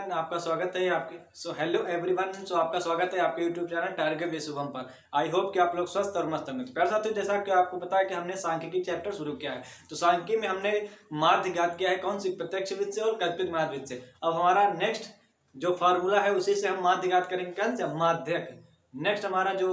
Everyone, आपका स्वागत है आपके हेलो एवरीवन, आपका स्वागत है आपके YouTube channel target with Shubham पर। आई होप कि आप लोग स्वस्थ और मस्त होंगे। प्यारे साथियों, जैसा कि आपको पता है कि हमने सांख्यिकी चैप्टर शुरू किया है, तो सांख्यिकी में हमने माध्य ज्ञात किया है। कौन सी? प्रत्यक्ष विधि से और कल्पित माध्य विधि से। अब हमारा नेक्स्ट जो फार्मूला है उसी से हम माध्य ज्ञात करेंगे। कौन सा? माध्यक। नेक्स्ट हमारा जो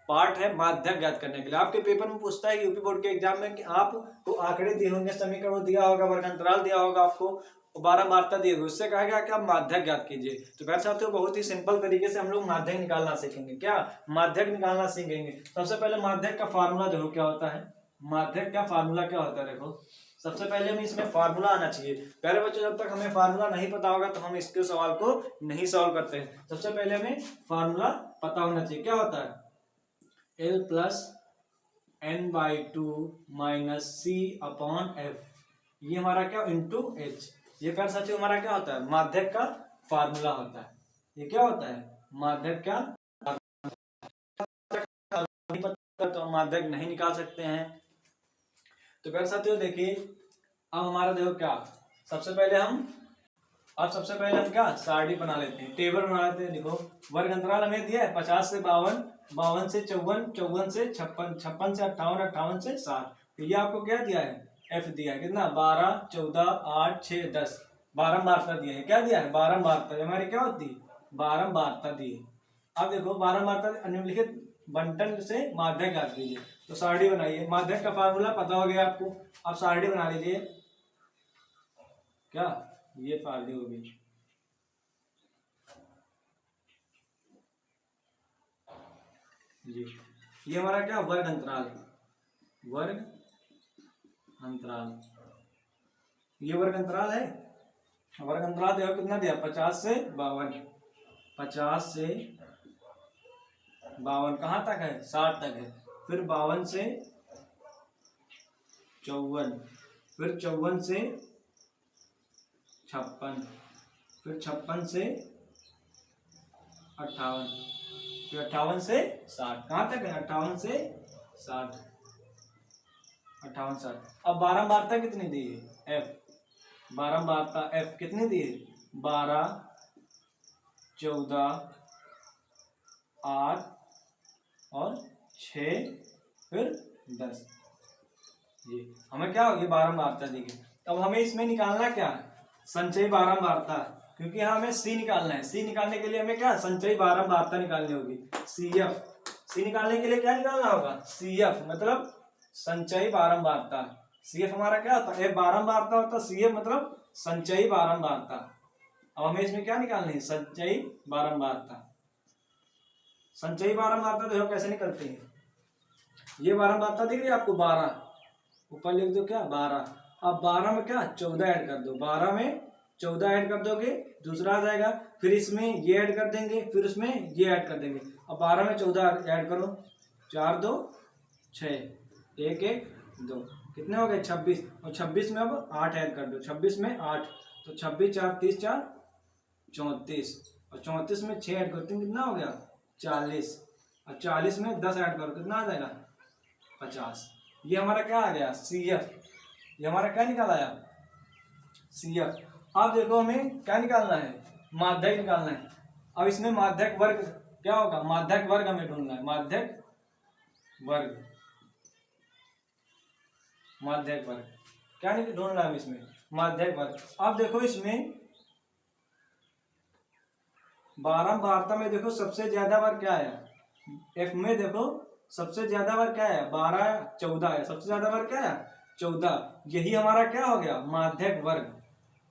पार्ट है माध्यक ज्ञात करने के लिए। आपके पेपर में पूछता है यूपी बोर्ड के एग्जाम में कि आपको आंकड़े दिए होंगे, समीकरण दिया होगा, वर्गांतराल दिया होगा, आपको 12 मात्रा दिए हुए, उससे कहा गया कि आप माध्यक ज्ञात कीजिए। तो प्यारे साथियों, बहुत ही सिंपल तरीके से हम लोग माध्यक निकालना सीखेंगे। क्या माध्यक निकालना सीखेंगे? सबसे पहले माध्यक का फार्मूला देखो क्या होता है। माध्यक का फार्मूला क्या होता है देखो। सबसे पहले हमें इसमें फार्मूला आना चाहिए। पहले बच्चों, जब तक हमें फार्मूला नहीं पता होगा तो हम इसके सवाल को नहीं सॉल्व करते हैं। सबसे पहले हमें फार्मूला पता होना चाहिए। क्या होता है? L plus n/2 minus C upon F। ये हमारा क्या? Into H। ये प्यारे साथियों हमारा क्या होता है? माध्यक का फार्मूला होता है। ये क्या होता है? माध्यक का। तो हम माध्यक नहीं निकाल सकते हैं। तो प्यारे साथियों देखिए, अब हमारा देखो क्या, सबसे पहले हम क्या सारणी बना लेते हैं, टेबल बना लेते हैं। देखो वर्ग अंतराल हमें दिया है 50 से 52, 52 से 54, 54 से 56, 56 से 58, 58 से 60। तो ये आपको क्या दिया है? एफ दिया है। कितना? 12, 14, 8, 6, 10, 12 वार्ता दिया है। क्या दिया है? 12 वार्ता। हमारी क्या होती है? 12 वार्ता दी है। अब देखो 12 वार्ता निम्नलिखित बंटन से माध्यक ज्ञात कीजिए। तो सारणी बनाइए। माध्यक का फार्मूला पता हो गया आपको। अब सारणी बना लीजिए। क्या ये सारणी होगी? जी, ये हमारा क्या? वर्ग अंतराल। वर्ग अंतराल, ये वर्ग अंतराल है। वर्ग अंतराल देखो कितना दिया? 50 से 52, 50 से 52 कहाँ तक है? 60 तक है। फिर 52 से 54, फिर 54 से 56, फिर 56 से 58, फिर 58 से 60। कहाँ तक है? 58 से 60, 58, 60। अब 12 वार्ता कितनी दी है? एफ। 12 वार्ता एफ कितनी दी है? 12, 14, 8 और 6, फिर 10। ये हमें क्या होगी? 12 वार्ता दी गई। अब हमें इसमें निकालना क्या है? संचयी 12 वार्ता, क्योंकि यहाँ हमें सी निकालना है। सी निकालने के लिए हमें क्या? संचयी 12 वार्ता निकालनी होगी। CF। सी निकालने के लिए क्या निकालना होगा? CF मतलब संचयी 12 वार्ता। CF हमारा क्या होता है? 12 वार्ता होता है। CF मतलब संचयी 12 वार्ता। अब हमें इसमें क्या निकालनी है? संचयी 12 वार्ता। संचयी 12 वार्ता देखो कैसे निकलती है। ये 12 वार्ता दिख रही है आपको? 12 ऊपर लिख दो। क्या? 12। अब 12 में क्या? 14 ऐड कर दो। 12 में 14 ऐड कर दोगे, दूसरा आ जाएगा। फिर इसमें ये ऐड कर देंगे, फिर उसमें ये ऐड कर देंगे। अब 12 में 14 ऐड करो। 4, 2, 6, 1, 1, 2, कितने हो गए? 26। और 26 में अब 8 ऐड कर दो। 26 में 8, तो 26, 4, 30, 4, 34। और 34 में 6 ऐड करते हैं, कितना हो गया? 40। और 40 में 10 ऐड करो, कितना आ जाएगा? 50। ये हमारा क्या आ गया? CF। ये हमारा क्या निकाल आया? CF। अब देखो हमें क्या निकालना है? माध्यक निकालना है। अब इसमें माध्यक वर्ग क्या होगा? माध्यक वर्ग हमें ढूंढना है। माध्यक वर्ग, माध्यक वर्ग क्या ढूंढना है इसमें? माध्यक वर्ग। अब देखो इसमें 12 वार्ता में देखो सबसे ज्यादा वर्ग क्या है? F में देखो सबसे ज्यादा वर्ग क्या है? 12, 14 है। सबसे ज्यादा वर्ग क्या है? 14। यही हमारा क्या हो गया? माध्यक वर्ग।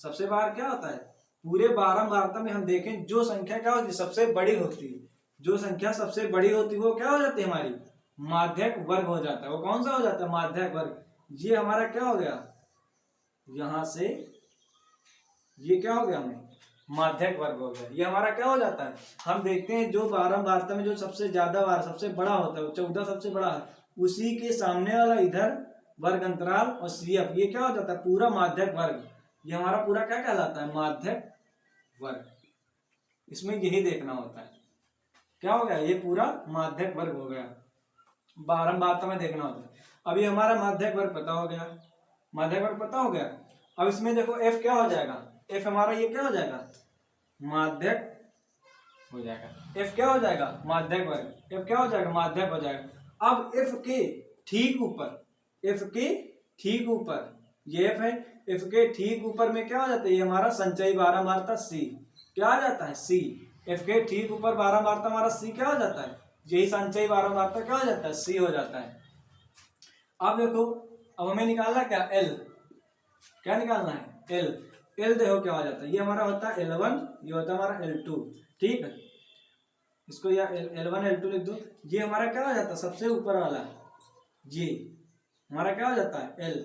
सबसे बार क्या होता है? पूरे 12 वार्ता में हम देखें जो संख्या क्या होती है? सबसे बड़ी होती है। जो संख्या सबसे बड़ी होती है वो क्या हो जाती है? हमारी माध्यक वर्ग हो जाता है। वो कौन सा हो जाता है? माध्यक वर्ग। ये हमारा क्या हो गया? यहां से ये क्या हो गया? हमें माध्यक वर्ग हो गया। ये हमारा क्या हो जाता है? हम देखते हैं जो 12 वार्ता में जो सबसे ज्यादा बार सबसे बड़ा होता है, 14 सबसे बड़ा है, उसी के सामने वाला इधर वर्ग अंतराल और CF, ये क्या हो जाता है? पूरा माध्यक वर्ग। ये हमारा पूरा क्या कहलाता है? माध्यक वर्ग। इसमें यही देखना होता है। क्या हो गया? ये पूरा माध्यक वर्ग हो गया। 12 वार्ता में देखना होता है। अब ये हमारा माध्यक वर्ग पता हो गया। माध्यक वर्ग पता हो गया। अब इसमें देखो F क्या हो जाएगा? F हमारा ये क्या हो जाएगा? माध्यक हो जाएगा। एफ क्या हो जाएगा? माध्यक वर्ग। एफ क्या हो जाएगा? माध्यक हो जाएगा। अब एफ के ठीक ऊपर, एफ के ठीक ऊपर ये एफ है, एफ के ठीक ऊपर में क्या हो जाता है? ये हमारा संचयी बारहमार्ता सी क्या आ जाता है? सी। एफ के ठीक ऊपर बारहमार्ता हमारा सी क्या हो जाता है? यही संचयी बारहमार्ता क्या हो जाता है? सी हो जाता है। अब देखो, अब हमें निकालना क्या? एल। क्या निकालना है? एल। एल देखो क्या हो जाता है? ये हमारा होता है L1, ये होता है हमारा L2। ठीक है, इसको या L1 L2 लिख दो। ये हमारा क्या हो जाता है? सबसे ऊपर वाला ये हमारा क्या हो जाता है? L।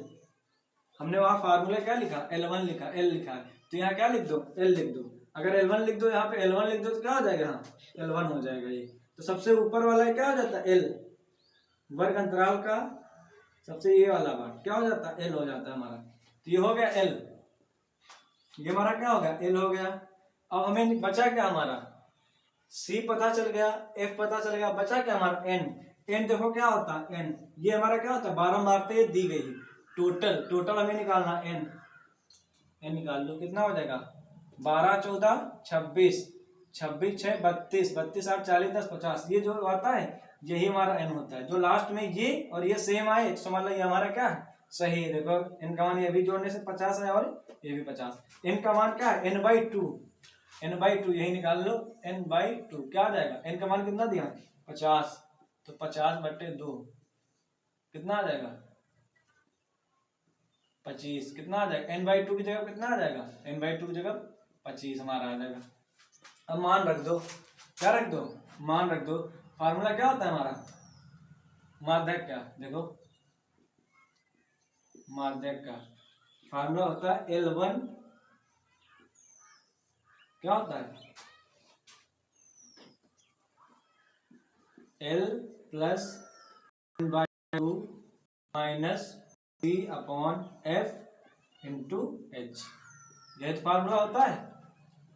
हमने वहां फार्मूला क्या लिखा? L1 लिखा, L लिखा है, तो यहाँ क्या लिख दो? L लिख दो। अगर L1 लिख दो, यहाँ पे L1 लिख दो तो क्या हो जाएगा? हाँ, L1 हो जाएगा ये। तो सबसे ऊपर वाला क्या हो जाता है? L। वर्ग अंतराल का सबसे ये वाला भाग क्या हो जाता है? L हो जाता है हमारा। तो ये हो गया L, ये हमारा क्या हो गया? L हो गया। अब हमें बचा क्या? हमारा C पता चल गया, F पता चल गया, बचा क्या हमारा? N। N देखो क्या होता है? N ये हमारा क्या होता है? बारहमार्ता दी गई है। टोटल, टोटल हमें निकालना N। N निकाल लो, कितना हो जाएगा? 12 14 26, 26 6 32, 32 8 40 10 50, ये जो आता है यही हमारा N होता है। जो लास्ट में ये और ये सेम आए तो मतलब ये हमारा क्या है? सही है। देखो N का मान ये भी जोड़ने से 50 है और ये भी 50। N का मान क्या है? N/2, N/2 यही निकाल लो। N/2 क्या आ जाएगा? N का मान कितना दिया? 50, तो 50/2 कितना आ जाएगा? 25। कितना आ जाएगा? N/2 की जगह कितना आ जाएगा? N/2 की जगह 25 हमारा आ जाएगा। अब मान रख दो, क्या रख दो? मान रख दो। फार्मूला क्या होता है हमारा? माध्यक का देखो, माध्यक का फार्मूला होता है L1 क्या होता है? L plus N/2 minus C/F into H। यह तो फार्मूला होता है।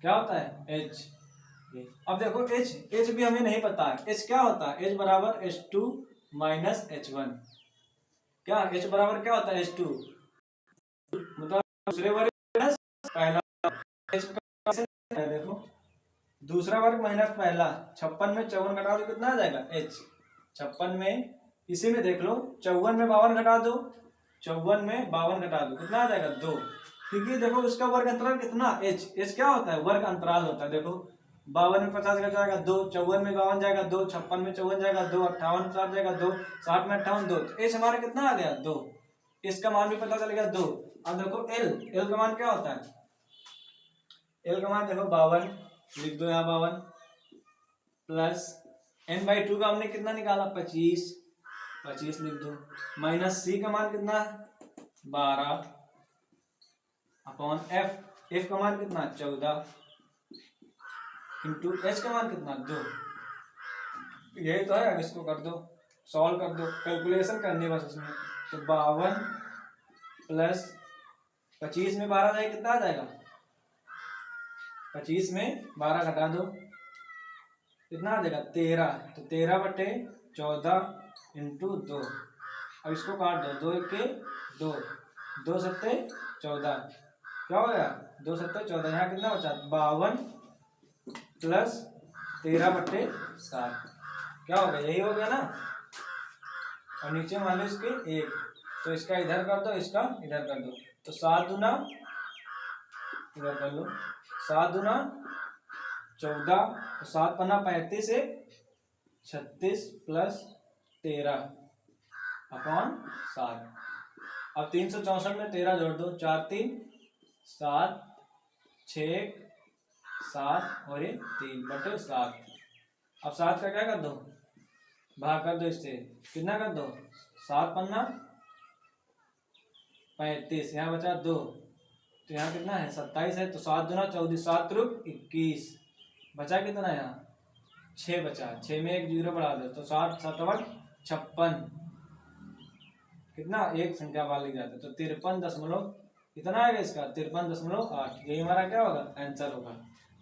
क्या होता है? H। अब देखो H भी हमें नहीं पता है। H क्या होता है? H बराबर H2 माइनस H1। क्या H बराबर क्या होता है? H2 मतलब दूसरे वर्ग माइनस पहला। H का देखो, दूसरा वर्ग माइनस पहला। 56 में 54 घटा दो, कितना आ जाएगा? H। 56 में, इसी में देख लो, 54 में 52 घटा दो, 54 में 52 घटा दो, कितना आ जाएगा? 2। क्योंकि देखो उसका वर्ग अंतराल कितना? H। H क्या होता है? वर्ग अंतराल होता है। देखो 52 में 50 घट जाएगा 2, 54 में 52 जाएगा 2, 56 में 54 जाएगा 2, 58 में 60 जाएगा 2, 60 में 58 2, तो H हमारा कितना आ गया? 2। इसका मान भी पता चल गया 2। अब देखो L का मान क्या होता है? L का मान देखो 52, लिख दो यहाँ 52 प्लस N/2 का हमने कितना निकाला? 25, 25 लिख दो, माइनस C का मान कितना? 12 अपॉन F का मान कितना? 14 इंटू H का मान कितना? 2। यही तो है। अब इसको कर दो, सॉल्व कर दो, कैलकुलेशन करनी बस इसमें। तो 52 प्लस 25 में 12 जाएगा, कितना आ जाएगा? 25 में 12 घटा दो, कितना आ जाएगा? 13। तो 13/14 इंटू 2। अब इसको काट दो, 2 1 2, 2 7 14, क्या हो गया? 2 7 14। यहाँ कितना बचा? 52 प्लस 13/7, क्या हो गया? यही हो गया ना। और नीचे मान लो इसके 1, तो इसका इधर कर दो, इसका इधर कर दो, तो 7 दूना, इधर कर लो, 7 दूना 14, तो 7 पन्ना 35 1 36 प्लस 13 अपॉन 7। अब 364 में 13 जोड़ दो, 4 3 7 6 7 और ये 3/7। अब 7 का क्या कर दो? भाग कर दो इससे, कितना कर दो? 7 पन्ना 35, यहाँ बचा 2, तो यहाँ कितना है? 27 है, तो 7 दूना 14, 7 त्रिक 21, बचा कितना? यहाँ 6 बचा, 6 में 1 0 बढ़ा दो, तो 7 7 56, कितना? एक संख्या बाहर लिख जाता है, तो 53 कितना आएगा इसका? 53.8। यही हमारा क्या होगा? आंसर होगा।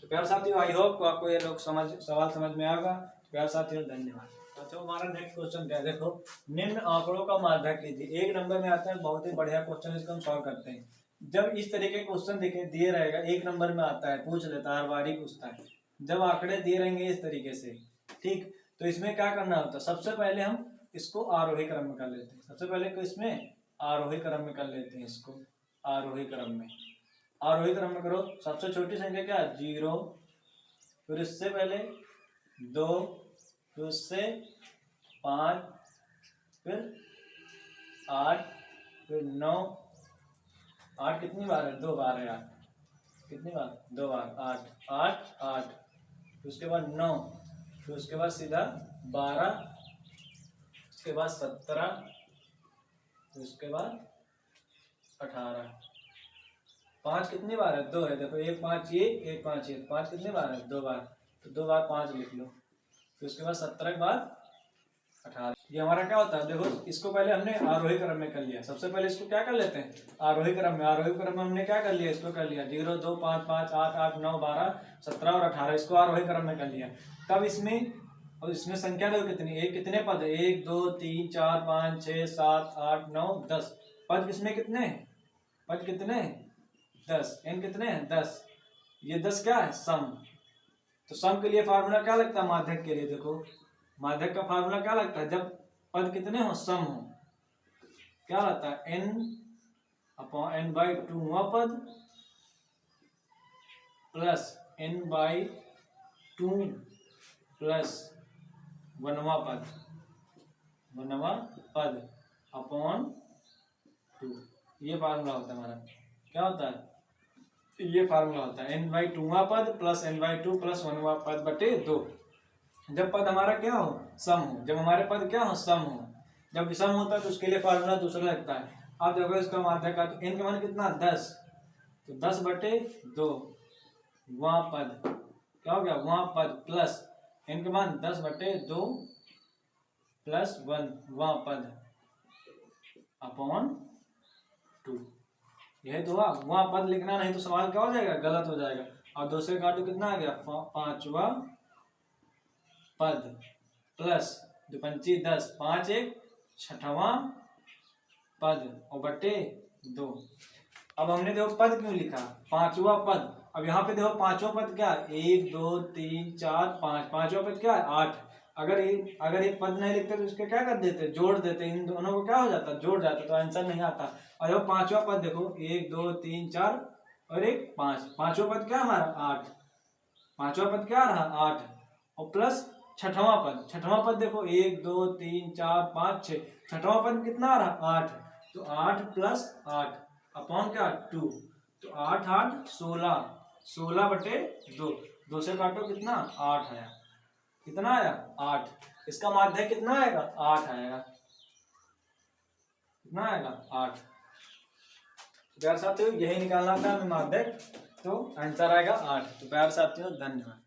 तो प्यारे साथियों, आई होप आपको ये लोग सवाल समझ में आएगा। प्यारे साथियों, धन्यवाद। तो हमारा नेक्स्ट क्वेश्चन क्या है? देखो, निम्न आंकड़ों का माध्यक कीजिए। 1 नंबर में आता है, बहुत ही बढ़िया क्वेश्चन, इसको हम सॉल्व करते हैं। जब इस तरीके के क्वेश्चन दिए रहेगा, 1 नंबर में आता है, पूछ लेता है, हर बार ही पूछता है। जब आंकड़े दिए रहेंगे इस तरीके से, ठीक, तो इसमें क्या करना होता है, सबसे पहले हम इसको आरोही क्रम में कर लेते हैं। सबसे पहले तो इसमें आरोही क्रम में कर लेते हैं, इसको आरोही क्रम में। आरोही क्रम में करो। सबसे छोटी संख्या क्या है, 0, फिर इससे पहले 2, फिर उससे 5, फिर 8, फिर 9, 8 कितनी बार है, 2 बार है 8, कितनी बार, 2 बार, 8, 8, 8, फिर उसके बाद 9, फिर उसके बाद सीधा 12, उसके बाद 17, फिर उसके बाद 18। 5 कितनी बार है, 2 है, देखो 1 5 ये, 1 5 ये, 5 कितनी बार है, 2 बार, तो 2 बार 5 लिख लो। फिर उसके बाद 17 के बाद 18। ये हमारा क्या होता है, देखो इसको पहले हमने आरोही क्रम में कर लिया। सबसे पहले इसको क्या कर लेते हैं, आरोही क्रम में। आरोही क्रम में हमने क्या कर लिया, इसको कर लिया 0 2 5 5 8 8 9 12 17 और 18, इसको आरोही क्रम में कर लिया। तब इसमें, और इसमें संख्या देखो कितनी, एक कितने पद है, 1 2 3 4 5 6 7 8 9 10 पद। किसमें कितने पद, कितने 10, n कितने हैं 10। ये 10 क्या है, सम। तो सम के लिए फार्मूला क्या लगता है, माध्यक के लिए, देखो माध्यक का फार्मूला क्या लगता है, जब पद कितने हो, सम हो, क्या लगता है, n/n/2वां पद प्लस n/2 प्लस 1वां पद, 1वां पद अपॉन 2। ये फार्मूला होता है हमारा, क्या होता है, ये फार्मूला होता है n/2वां पद प्लस n/2 प्लस 1वां पद बटे 2। जब पद हमारा क्या हो, सम हो, जब हमारे पद क्या हो, सम हो। जब विषम होता है तो उसके लिए फार्मूला दूसरा लगता है। अब देखो इसका माध्यक का, तो n का मान कितना 10, तो 10 बटे 2 वहाँ पद, क्या हो गया, वहाँ पद प्लस n का मान 10 बटे 2 प्लस 1 वहाँ पद अपॉन 2। यह तो हुआ, वहाँ पद लिखना नहीं तो सवाल क्या हो जाएगा, गलत हो जाएगा। और 2 से काटो, कितना आ गया, 5वां पद प्लस 2 पंची 10, 5 1 6वां पद और बटे 2। अब हमने देखो पद क्यों लिखा, 5वां पद। अब यहाँ पे देखो 5वां पद क्या है, 1 2 3 4 5, 5वां पद क्या है 8। अगर एक पद नहीं लिखते तो इसके क्या कर देते, जोड़ देते, इन दोनों को क्या हो जाता, जोड़ जाता, तो आंसर नहीं आता। और देखो 5वां पद देखो, 1 2 3 4 और 1 5, 5वां पद क्या हमारा 8, 5वां पद क्या रहा 8, और प्लस 6वां पद। 6वां पद देखो 1 2 3 4 5 6, 6वां पद कितना आ रहा 8, तो 8 प्लस 8 अपॉन क्या 2, तो 8 8 16, 16 बटे 2, 2 से काटो, कितना 8 आया, कितना आया 8। इसका माध्यक कितना आएगा, 8 आएगा, कितना आएगा 8। प्यार साथियों यही निकालना था हमें माध्यक, तो आंसर आएगा 8। तो प्यार साथियों धन्यवाद।